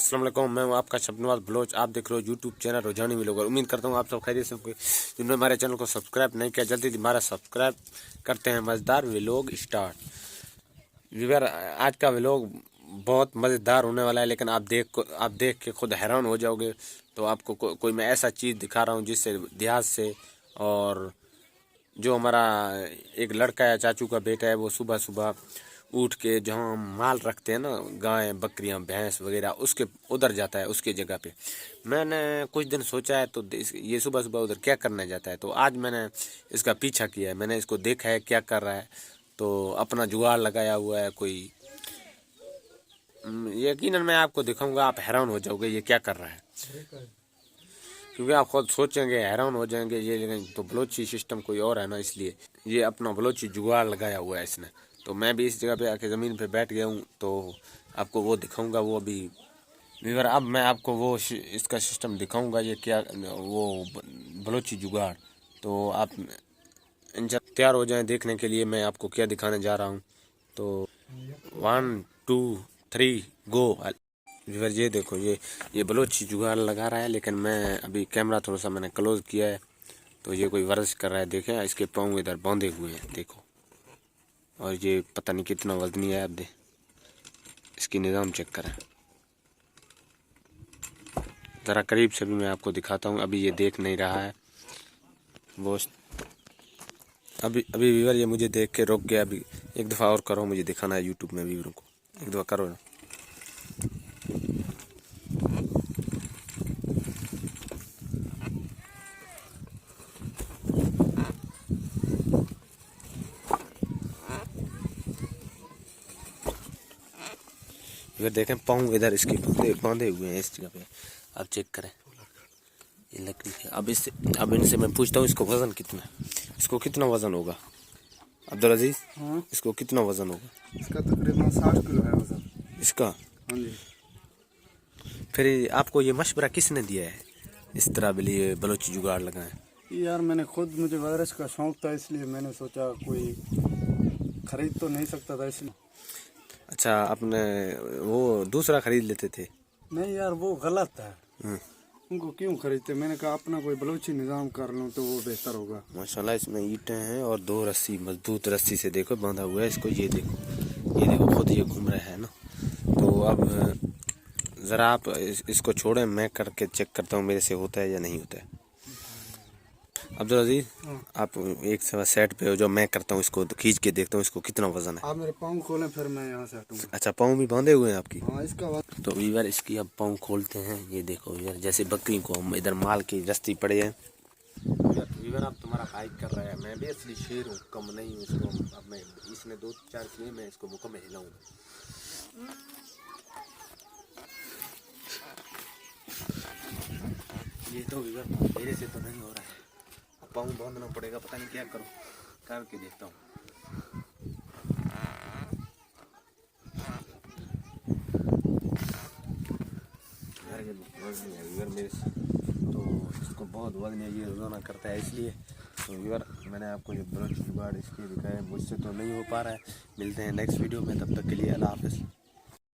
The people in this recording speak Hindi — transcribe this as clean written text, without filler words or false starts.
अस्सलाम वालेकुम, मैं हूं आपका शबनवाज बलोच। आप देख रहे हो यूट्यूब चैनल रुझानी व्लॉगर। उम्मीद करता हूं आप सब खैरियत से होंगे। जिन्होंने हमारे चैनल को सब्सक्राइब नहीं किया जल्दी हमारा सब्सक्राइब करते हैं। मज़ेदार व्लॉग स्टार्ट। व्यूअर, आज का व्लॉग बहुत मज़ेदार होने वाला है, लेकिन आप देख के खुद हैरान हो जाओगे। तो आपको कोई मैं ऐसा चीज़ दिखा रहा हूँ जिससे देहात से, और जो हमारा एक लड़का है, चाचू का बेटा है, वो सुबह सुबह उठ के जहाँ हम माल रखते हैं ना, गाय बकरियां भैंस वगैरह, उसके उधर जाता है, उसके जगह पे। मैंने कुछ दिन सोचा है तो ये सुबह सुबह उधर क्या करने जाता है, तो आज मैंने इसका पीछा किया है। मैंने इसको देखा है क्या कर रहा है, तो अपना जुगाड़ लगाया हुआ है कोई। यकीनन मैं आपको दिखाऊंगा, आप हैरान हो जाओगे ये क्या कर रहा है, क्योंकि आप खुद सोचेंगे हैरान हो जाएंगे ये। लेकिन तो बलोची सिस्टम कोई और है ना, इसलिए ये अपना बलोची जुगाड़ लगाया हुआ है इसने। तो मैं भी इस जगह पे आके ज़मीन पे बैठ गया हूँ, तो आपको वो दिखाऊंगा। वो अभी व्यूअर, अब मैं आपको वो इसका सिस्टम दिखाऊंगा, ये क्या वो बलोची जुगाड़। तो आप तैयार हो जाएं देखने के लिए मैं आपको क्या दिखाने जा रहा हूँ। तो 1 2 3 गो। व्यूअर, ये देखो, ये बलोची जुगाड़ लगा रहा है, लेकिन मैं अभी कैमरा थोड़ा सा मैंने क्लोज किया है, तो ये कोई वर्जिश कर रहा है। देखें, इसके पाँव इधर बांधे हुए हैं, देखो। और ये पता नहीं कितना वजनी है, आप दे इसकी निज़ाम चेक करें ज़रा करीब से भी मैं आपको दिखाता हूँ। अभी ये देख नहीं रहा है वो। अभी व्यूअर ये मुझे देख के रुक गया। अभी एक दफ़ा और करो, मुझे दिखाना है यूट्यूब में व्यूअर को। एक दफ़ा करो ना। व्यूअर देखें, पाँव इधर इसके बांधे हुए हैं इस जगह पे, आप चेक करें। ये लकड़ी है। अब इनसे मैं पूछता हूँ, इसको वज़न कितना है, इसको कितना वज़न होगा अब्दुल अजीज? हाँ, इसको कितना वज़न होगा? इसका तकरीबन 60 किलो है वजन इसका। हाँ जी। फिर आपको ये मशवरा किसने दिया है इस तरह लिए बलोची जुगाड़ लगाएं? यार मैंने खुद, मुझे वायरस का शौक था, इसलिए मैंने सोचा कोई खरीद तो नहीं सकता था इसलिए। अच्छा, आपने वो दूसरा खरीद लेते थे? नहीं यार, वो गलत है। उनको क्यों खरीदते? मैंने कहा अपना कोई बलोची निज़ाम कर लूँ तो वो बेहतर होगा। माशाल्लाह, इसमें ईंटें हैं और 2 रस्सी, मजबूत रस्सी से देखो बांधा हुआ है इसको। ये देखो खुद ये घूम रहा है ना। तो अब ज़रा आप इसको छोड़ें, मैं करके चेक करता हूँ मेरे से होता है या नहीं होता है। अब्दुल अजीज, आप एक सेट पे हो, जो मैं करता हूँ इसको खींच के देखता हूँ इसको कितना वजन है। आप मेरे पाँव खोलें, फिर मैं यहाँ से हटूँगा। अच्छा, पाँव भी बांधे हुए हैं आपकी? हाँ, इसका तो वीवर, इसकी अब पाँव खोलते हैं। ये देखो वीवर, जैसे बकरी को हम इधर माल की रस्ती पड़े हैं। वीवर, आप तुम्हारा भाई कर रहा है, मैं भी असली शेर हूँ, कम नहीं हूँ इसको। अब मैं इसने 2-4 किए, मैं इसको मुकम्मल हिलाऊंगा। ये तो वीवर मेरे से तो नहीं हो रहा है, पाँव बांधना पड़ेगा। पता नहीं क्या करो, करके देखता हूँ। मेरे से तो इसको बहुत वजन है, ये रोजाना करता है इसलिए। तो व्यूअर, मैंने आपको ये बलोची जुगाड़ इसके दिखाया, मुझसे तो नहीं हो पा रहा है। मिलते हैं नेक्स्ट वीडियो में, तब तक के लिए अल्लाह हाफ़िज़।